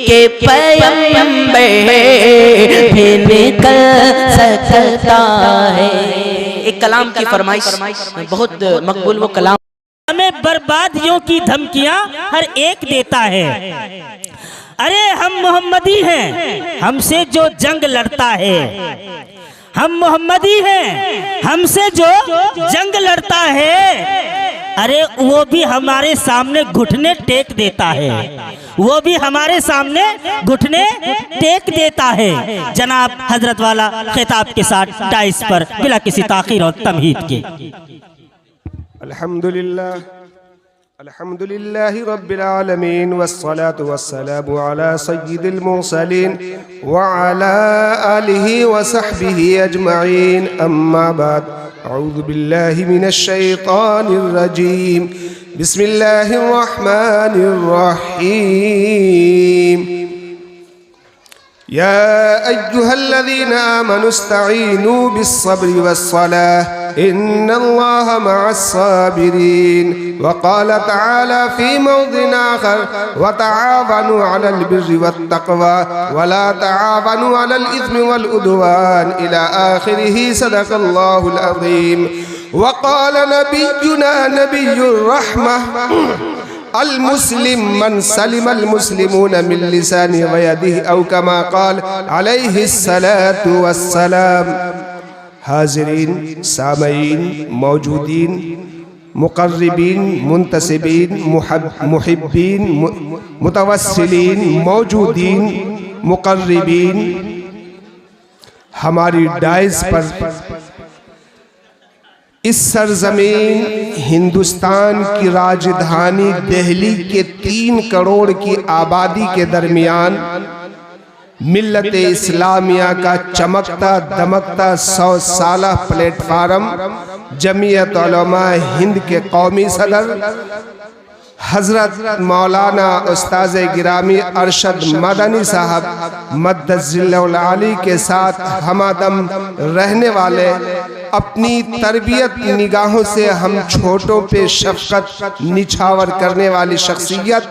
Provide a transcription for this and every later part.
के पैगंबर भी निकल सकता है। एक कलाम की फरमाइश बहुत मकबूल वो कलाम। हमें बर्बादियों की धमकियां हर एक देता है। अरे हम मोहम्मदी हैं, हमसे जो जंग लड़ता है, हम मोहम्मदी हैं, हमसे जो जंग लड़ता है, अरे वो भी हमारे सामने घुटने टेक देता है, वो भी हमारे सामने घुटने टेक देता है। जनाब हजरत वाला खिताब के साथ डाइस पर बिला किसी ताखीर और तमहीद के। अल्हम्दुलिल्लाहि रब्बिल आलमीन वस्सलातु वस्सलामु अला सय्यिदिल मुरसलीन व अला आलिहि व सहबिहि अजमईन। अम्मा बाद, अऊज़ु बिल्लाहि मिनश शैतानिर रजीम। बिस्मिल्लाहिर रहमानिर रहीम। या अय्युहल्लज़ीना आमनुस्तईनू बिस्सब्रि वस्सलाह इन्नल्लाहा मअस्साबिरीन। वक़ाल तआला फ़ी मौज़िन आख़र वतआवनु अलल बिर्रि वत्तक़वा वला तआवनु अलल इस्मि वल उद्वान इला आख़िरिह। सदक़ल्लाहुल अज़ीम। वक़ाल नबियुना नबियुर रहमह अल मुस्लिम मन सलिमल मुस्लिमून मिन लिसानिहि व यदिहि औ कमा क़ाल अलैहिस्सलातु वस्सलाम। हाज़िरीन, सामईन, मौजूदीन, मुक़र्रिबीन, मुंतसिबीन, मुहिब्बीन, मुतवस्सिलीन, मौजूदीन, मुक़र्रिबीन, हमारी डाइस पर इस सरजमीन हिंदुस्तान की राजधानी दिल्ली के 3 करोड़ की आबादी के दरमियान मिल्लत इस्लामिया का चमकता दमकता 100 साला प्लेटफार्म जमीयत उलमा हिंद के कौमी सदर हजरत मौलाना उस्ताद गिरामी अरशद मदनी साहब मद्दजिल्लुल आली के साथ हमादम रहने वाले, अपनी तरबियत निगाहों से हम छोटों पे शफकत निछावर करने वाली शख्सियत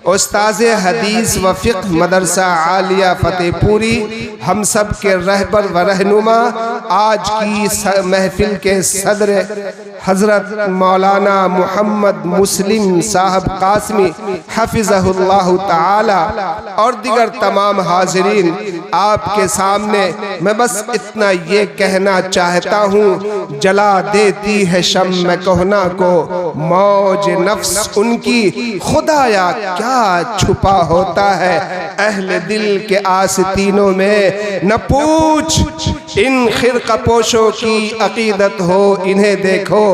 उस्ताद हदीस व फ़िक़्ह मदरसा आलिया फतेहपुरी, हम सब के रहबर व रहनुमा, आज की महफिल के सदर हजरत मौलाना मोहम्मद मुस्लिम साहब कासमी हफिज़हुल्लाह ताला और दिगर तमाम हाजिरीन, आपके सामने मैं बस इतना ये कहना चाहता हूँ, जला देती है शम्म कोहना को मौज नफ्स उनकी, खुदाया क्या छुपा होता है अहले दिल के आस्तीनों में। न पूछ इन खिरकपोशों की अकीदत हो, इन्हें देखो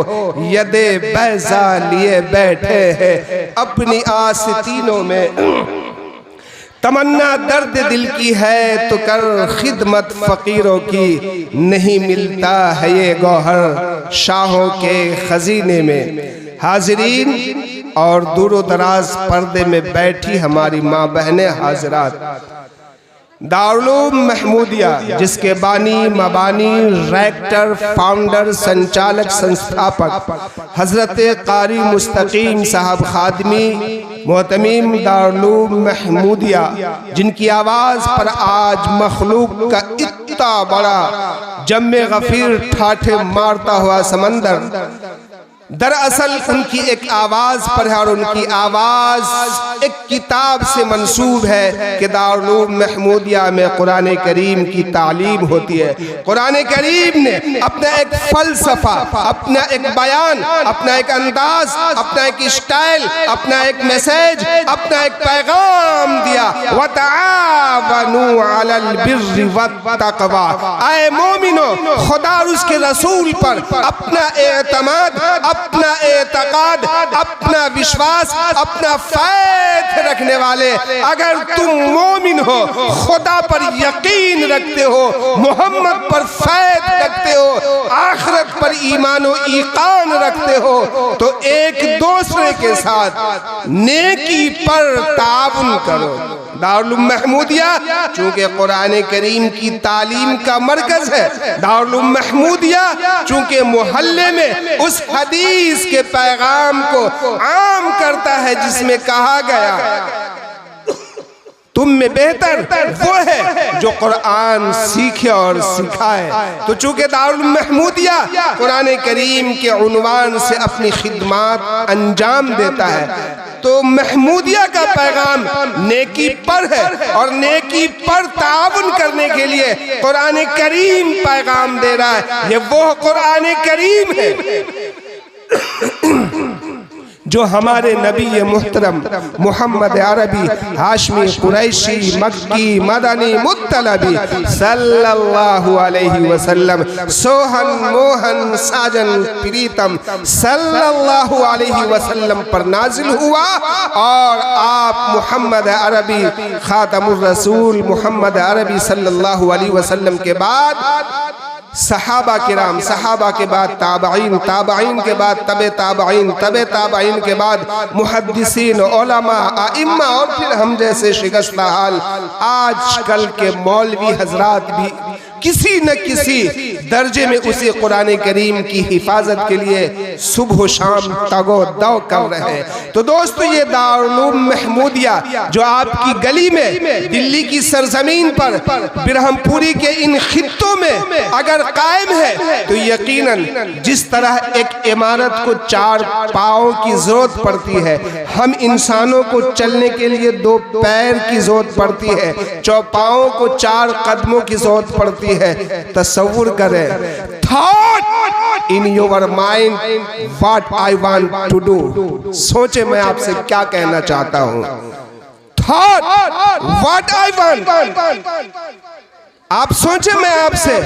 यदे बैज़ा लिए बैठे हैं अपनी आस्तीनों में। तमन्ना दर्द दिल की है तो कर खिदमत फ़कीरों की, नहीं मिलता है ये गौहर शाहों के खजीने में। हाजिरीन और दूर दराज पर्दे में बैठी हमारी माँ बहनें हाजरात, दारुल उलूम महमूदिया जिसके बानी मबानी रेक्टर फाउंडर संचालक संस्थापक हजरत कारी मुस्तकीम साहब खादमी मोहतमीम दारुल उलूम महमूदिया, जिनकी आवाज़ पर आज मखलूक का इतना बड़ा जम्मे गफीर ठाठे मारता हुआ समंदर दरअसल उनकी एक आवाज़ पर है, और उनकी आवाज़ एक किताब से मंसूब है कि दारुल उलूम महमूदिया में कुरान करीम की तालीम होती है। कुरान करीम ने अपना एक फ़लसफ़ा, अपना एक बयान, अपना एक अंदाज, अपना एक स्टाइल, अपना एक मैसेज, अपना एक पैगाम दिया, वतआवनु अलल बिर्रि वत्तक़वा। आए मोमिनो, खुदा और उसके रसूल पर अपना एतमाद, अपना एतकाद, अपना विश्वास, अपना फैथ रखने वाले, अगर तुम मोमिन हो, खुदा पर यकीन रखते हो, मोहम्मद पर फैथ रखते हो, आखिरत पर ईमान व ईकान रखते हो, तो एक दूसरे के साथ नेकी पर ताउन करो। दारुल उलूम महमूदिया चूँकि कुरान करीम की तालीम का मरकज है, दारुल उलूम महमूदिया चूँकि मोहल्ले में उस हदीस के पैगाम को आम करता है जिसमें कहा गया तुम में बेहतर वो है जो कुरान सीखे और सिखाए। तो चूंकि दारुल महमूदिया कुरान करीम के उन्वान से अपनी खिदमत अंजाम देता है, तो महमूदिया का पैगाम नेकी पर है और नेकी पर ताउन करने के लिए कुरान करीम पैगाम दे रहा है। ये वो कुरान करीम है जो हमारे नबी मोहतरम मोहम्मद अरबी हाशमी कुरैशी मक्की मदनी मुत्तलबी सल्लल्लाहु अलैहि वसल्लम सोहन मोहन साजन प्रीतम सल्लल्लाहु अलैहि वसल्लम पर नाजिल हुआ। और आप मोहम्मद अरबी खातमुर रसूल मोहम्मद अरबी सल्लल्लाहु अलैहि वसल्लम के बाद सहाबा किराम, सहाबा के बाद ताबईन, ताबईन के बाद तबे ताबईन, तबे ताबईन के बाद मुहद्दिसीन, उलमा, आइम्मा और फिर हम जैसे शिकस्ता हाल आजकल के मौलवी हजरात भी किसी न किसी दर्जे में उसी कुरान करीम की हिफाजत के लिए सुबह शाम तगो दौ कर रहे हैं। तो दोस्तों, ये दारुल महमूदिया जो आपकी गली में दिल्ली की सरजमीन पर बिरहमपुरी के इन खित्तों में अगर कायम है, तो यकीनन जिस तरह एक इमारत को 4 पाँव की जरूरत पड़ती है, हम इंसानों को चलने के लिए 2 पैर की जरूरत पड़ती है, चौपाओं को 4 कदमों की जरूरत पड़ती है। तसव्वुर करें, thought in your mind what I want to do. सोचे मैं आपसे क्या कहना चाहता हूं। थॉट व्हाट आई वांट, आप सोचे मैं आपसे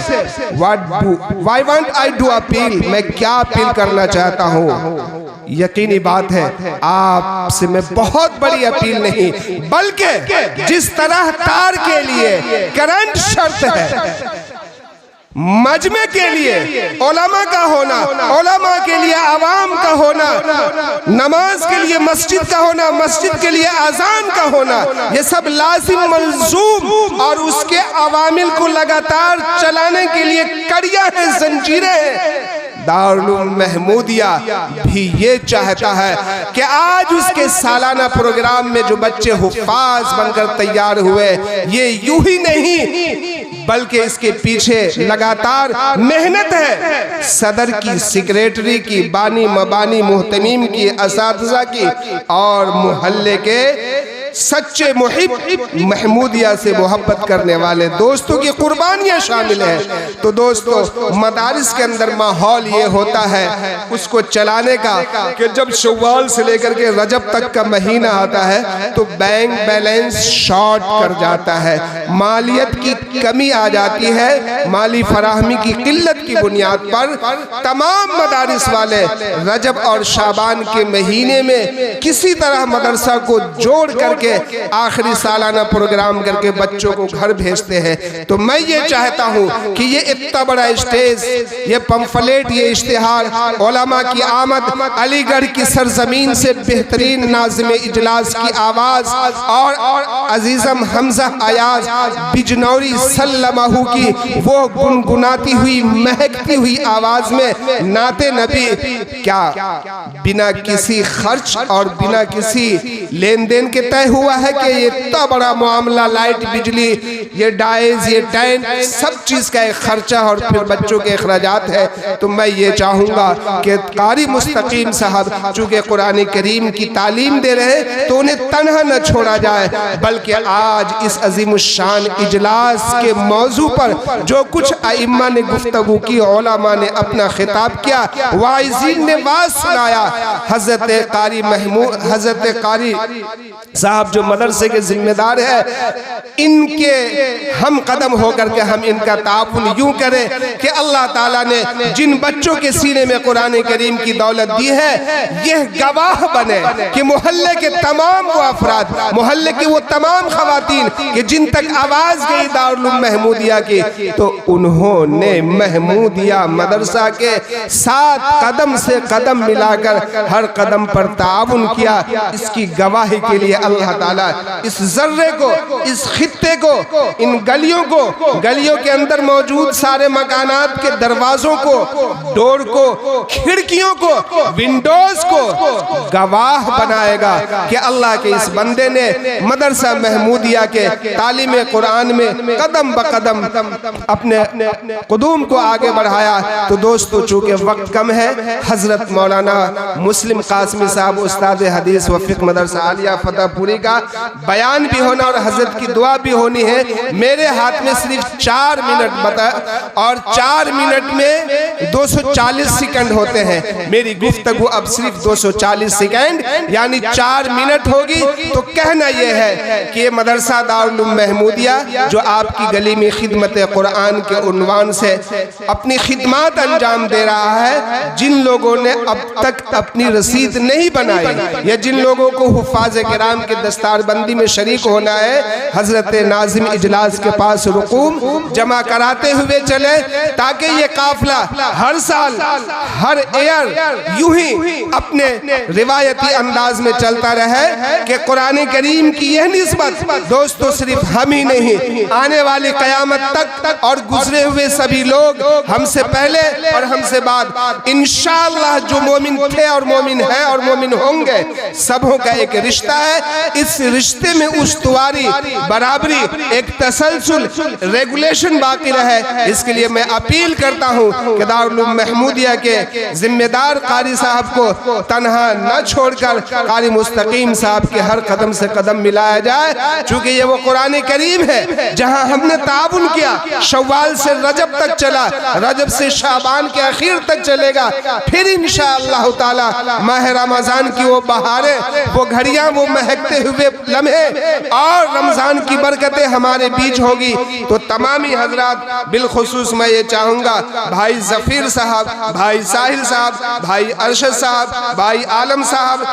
why want I do appeal, मैं क्या अपील करना चाहता हूं। यकीनी बात है आपसे मैं बहुत बड़ी अपील नहीं, बल्कि जिस तरह तार के लिए करंट शर्त है, मजमे के लिए उलमा का होना, उलमा के लिए आवाम का होना, नमाज के लिए मस्जिद का होना, मस्जिद के लिए अजान का होना, ये सब लाजिम मलजूम और उसके अवामिल को लगातार चलाने के लिए कड़ियां हैं, जंजीरें हैं। दारुल महमूदिया भी ये चाहता है कि आज उसके सालाना प्रोग्राम में जो बच्चे हुफ्फाज बनकर तैयार हुए, ये यूं ही नहीं बल्कि इसके पीछे लगातार मेहनत है सदर की, सेक्रेटरी की, बानी मबानी मुहतमीम की, असातिज़ा की और मोहल्ले के सच्चे मुहिब महमूदिया से मोहब्बत करने वाले दोस्तों की कुर्बानियां शामिल हैं। तो दोस्तों, मदारिस के अंदर माहौल ये होता है उसको चलाने का कि जब शव्वाल से लेकर के रजब तक का महीना आता है तो बैंक बैलेंस शॉर्ट कर जाता है, मालियत की कमी आ जाती है, माली फराहमी की किल्लत की बुनियाद पर तमाम मदारिस वाले रजब और शाबान के महीने में किसी तरह मदरसा को जोड़ करके आखिरी सालाना प्रोग्राम करके बच्चों को घर भेजते हैं। तो मैं ये चाहता हूँ कि ये इतना बड़ा स्टेज, ये पंफलेट, ये इश्तिहार, उलमा की आमद, अलीगढ़ की सरजमीन से बेहतरीन नाज़िम इजलास की आवाज़ और अजीज़म हमजा अयाज बिजनौरी सल्लमाहू की वो गुनगुनाती हुई महकती हुई आवाज़ में नाते नबी, क्या बिना किसी खर्च और बिना किसी लेन देन के तय हुआ है कि ये इतना बड़ा मामला, लाइट, बिजली, ये डाइज, ये टेंट, सब चीज़ का एक खर्चा और फिर बच्चों के अखराजात है। तो मैं ये चाहूँगा कि कारी मुस्तकीम साहब चूँकि कुरान करीम की तालीम दे रहे हैं तो उन्हें तन्हा न छोड़ा जाए, बल्कि आज इस अजीमुशान इजलास के मौजू पर जो कुछ आइम्मा ने गुफ्तगू की, उलमा ने अपना खिताब किया, वाइज़ीन ने वाज सुनाया, हज़रत कारी महमूद, हज़रत कारी साहब जो मदरसे के जिम्मेदार है, इनके हम कदम होकर के हम इनका ताउन यूं करें कि अल्लाह ताला ने जिन बच्चों के सीने में कुरान करीम की दौलत दी है, यह गवाह बने कि मोहल्ले के तमाम वो अफराद, मोहल्ले की वो तमाम खवातीन कि जिन तक आवाज़ गई दारुल महमूदिया की, तो उन्होंने महमूदिया मदरसा के साथ कदम से कदम मिलाकर हर कदम पर ताउन किया। इसकी गवाही के लिए अल्लाह अल्लाह ताला इस जर्रे को, इस खित्ते को, इन गलियों के अंदर मौजूद सारे मकानात के दरवाजों को, डोर को, खिड़कियों को, विंडोज को गवाह बनाएगा कि अल्लाह के इस बंदे ने मदरसा महमूदिया के तालीम कुरान में कदम ब कदम अपने कदम को आगे बढ़ाया। तो दोस्तों, चूंकि वक्त कम है, हजरत मौलाना मुस्लिम कासमी साहब उस्ताद हदीस व फिक़्ह मदरसा आलिया फतेहपुरी का बयान भी होना और हजरत की दुआ भी होनी है। मेरे हाथ में सिर्फ 4 मिनट बता, और 4 मिनट में 240 सेकंड होते हैं। मेरी गुफ्तगू अब सिर्फ 240 सेकंड यानी 4 मिनट होगी। तो कहना यह है कि ये मदरसा दारुल उलूम महमूदिया जो आपकी गली में खिदमत कुरान के उन्वान से अपनी खिदमत अंजाम दे रहा है, जिन लोगों ने अब तक अपनी रसीद नहीं बनाई या जिन लोगों को हुफ़ाज़ किराम के दस्तारबंदी में शरीक होना है, हजरत नाज़िम इजलास के पास रुकूम जमा कराते हुए चले, ताकि ये काफिला हर साल हर ईयर यूं ही अपने रिवायती अंदाज में चलता रहे कि कुरान करीम की यह निस्बत दोस्तों सिर्फ हम ही नहीं, आने वाली कयामत तक और गुजरे हुए सभी लोग, हमसे पहले और हमसे बाद, इंशाअल्लाह जो मोमिन थे और मोमिन हैं और मोमिन होंगे, सबों का एक रिश्ता है। इस रिश्ते में उस्तवारी, बराबरी, एक तसलसल, रेगुलेशन बाकी रहे। इसके लिए मैं अपील करता हूँ कि दारुल उलूम महमूदिया के जिम्मेदार कारी साहब को तनहा न छोड़कर कारी मुस्तकीम साहब के हर कदम से कदम मिलाया जाए, चूँकि ये वो कुरान करीम है जहाँ हमने ताबुन किया, शव्वाल से रजब तक चला, रजब से शाबान के आखिर तक चलेगा, फिर इंशाअल्लाह ताला माह रमजान की वो बहारें, वो घड़ियां, वो महकते हुए लम्हे और रमजान की बरकतें हमारे बीच होगी। तो तमामी हजरात, बिलखुसूस मैं ये चाहूँगा भाई जफीर साहब, भाई साहिल साहब, भाई अरशद साहब, भाई आलम साहब,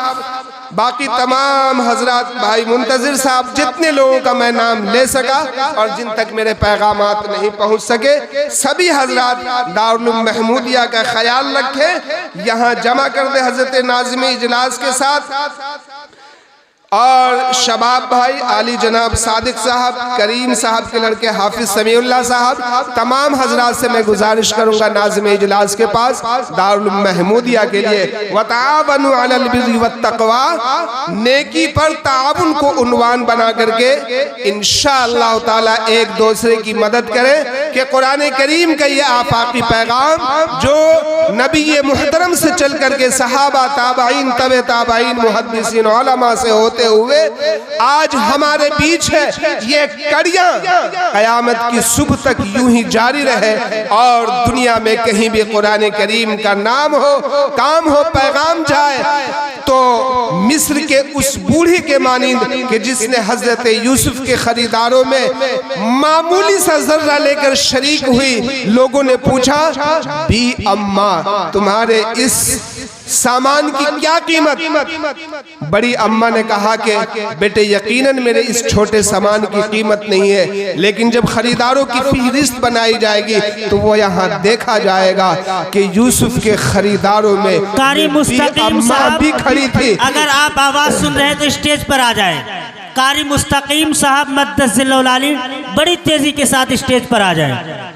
बाकी तमाम हजरात, भाई मुंतजिर साहब, जितने लोगों का मैं नाम ले सका और जिन तक मेरे पैगामात नहीं पहुंच सके, सभी हजरात दारुल उलूम महमूदिया का ख्याल रखें, यहाँ जमा कर दे हजरत नाज़िम इजलास के साथ। और शबाब भाई, आली जनाब सादिक साहब, करीम साहब के लड़के हाफिज समीउल्लाह साहब, तमाम हजरात से मैं गुजारिश करूंगा नाज़िम इजलास के पास दारुल उलूम महमूदिया के लिए वताबनु अलल बिर्रि वत्तक़वा, नेकी पर ताउन को उन्वान बना करके इंशाअल्लाह ताला एक दूसरे की मदद करें कि कुरान करीम का ये आफाकी पैगाम जो नबी मुहतरम से चल करके सहाबा, ताबईन, तबे ताबईन, मुहद्दिसीन, उलमा से होते हुए आज हमारे बीच है, ये कड़ियां कयामत की सुबह तक यूं ही जारी रहे और दुनिया में कहीं भी कुरान करीम का नाम हो, काम हो, पैगाम जाए तो मिस्र के उस बूढ़ी के मानिंद कि जिसने हजरत यूसुफ के खरीदारों में मामूली सा जर्रा लेकर शरीक हुई, लोगों ने पूछा भी अम्मा तुम्हारे इस सामान की क्या कीमत? बड़ी अम्मा ने कहा कि बेटे यकीनन मेरे इस छोटे सामान की कीमत नहीं है, लेकिन जब खरीदारों की फहरिस्त बनाई जाएगी तो वो यहाँ देखा जाएगा कि यूसुफ के खरीदारों में कारी मुस्तकीम अम्मा साहब भी खड़ी थी। अगर आप आवाज सुन रहे हैं तो स्टेज पर आ जाएं। कारी मुस्तकीम साहब मद्दसिल्लहुल आली बड़ी तेजी के साथ स्टेज पर आ जाएं।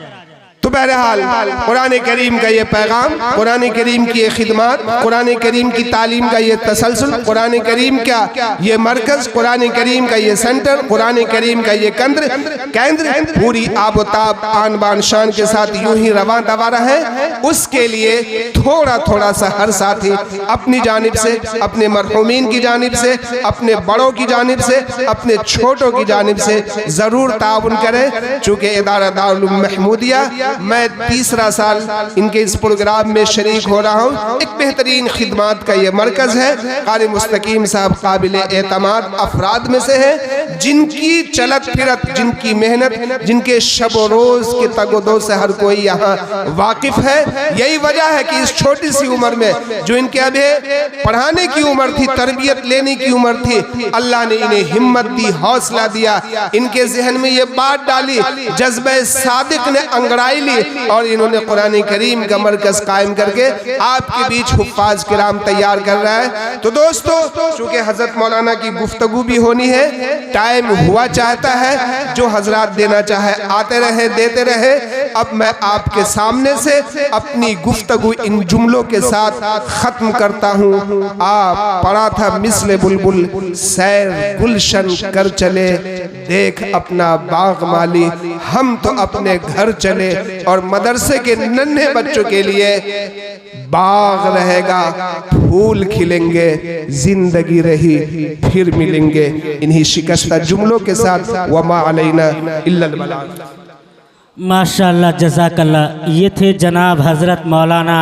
तो बहरहाल कुरान करीम का ये पैगाम, कुरान करीम की ये खिदमत, कुरान करीम की तालीम का ये तसलसल, कुरान करीम का ये मरकज, कुरान करीम का ये सेंटर, कुरान करीम का ये केंद्र पूरी आबोताब आन बान शान के साथ यूं ही रवां दवा रहे। उसके लिए थोड़ा थोड़ा सा हर साथी अपनी जानिब से, अपने मरहूमीन की जानिब से, अपने बड़ों की जानिब से, अपने छोटों की जानिब से ज़रूर ताउन करें। चूँकि इदारा दारुल उलूम महमूदिया, मैं तीसरा साल इनके इस प्रोग्राम में शरीक हो रहा हूँ। एक बेहतरीन खिदमत का ये मरकज़ है। कारी मुस्तकीम साहब काबिल एतमाद अफराद में से है, जिनकी चलत फिरत, जिनकी मेहनत, जिनके शब व रोज़ के तगोदो से हर कोई यहाँ वाकिफ़ है। यही वजह है कि इस छोटी सी उम्र में जो इनके अभी पढ़ाने की उम्र थी, तरबियत लेने की उम्र थी, अल्लाह ने इन्हें हिम्मत दी, हौसला दिया, इनके जहन में ये बात डाली, जज्बे सादिक ने अंगड़ाई बनाई ली और इन्होंने कुरान करीम का मरकज कायम करके आपके बीच हुफ्फाज किराम तैयार कर रहा है। तो दोस्तों, चूंकि हजरत मौलाना की गुफ्तगू भी होनी है, टाइम हुआ चाहता है, जो हजरात देना चाहे आते रहे, देते रहे। अब मैं आपके सामने से अपनी गुफ्तगू इन जुमलों के साथ खत्म करता हूँ। आप पढ़ा था मिसले बुलबुल सैर गुलशन कर चले, देख अपना बाग माली, हम तो अपने घर चले। और मदरसे के नन्हे बच्चों के लिए बाग रहेगा, फूल खिलेंगे, जिंदगी रही फिर मिलेंगे। इन्हीं शिकस्ता जुमलों के साथ वमा अलैना इल्लल बलाग। माशाअल्लाह, जज़ाकल्लाह। ये थे जनाब हज़रत मौलाना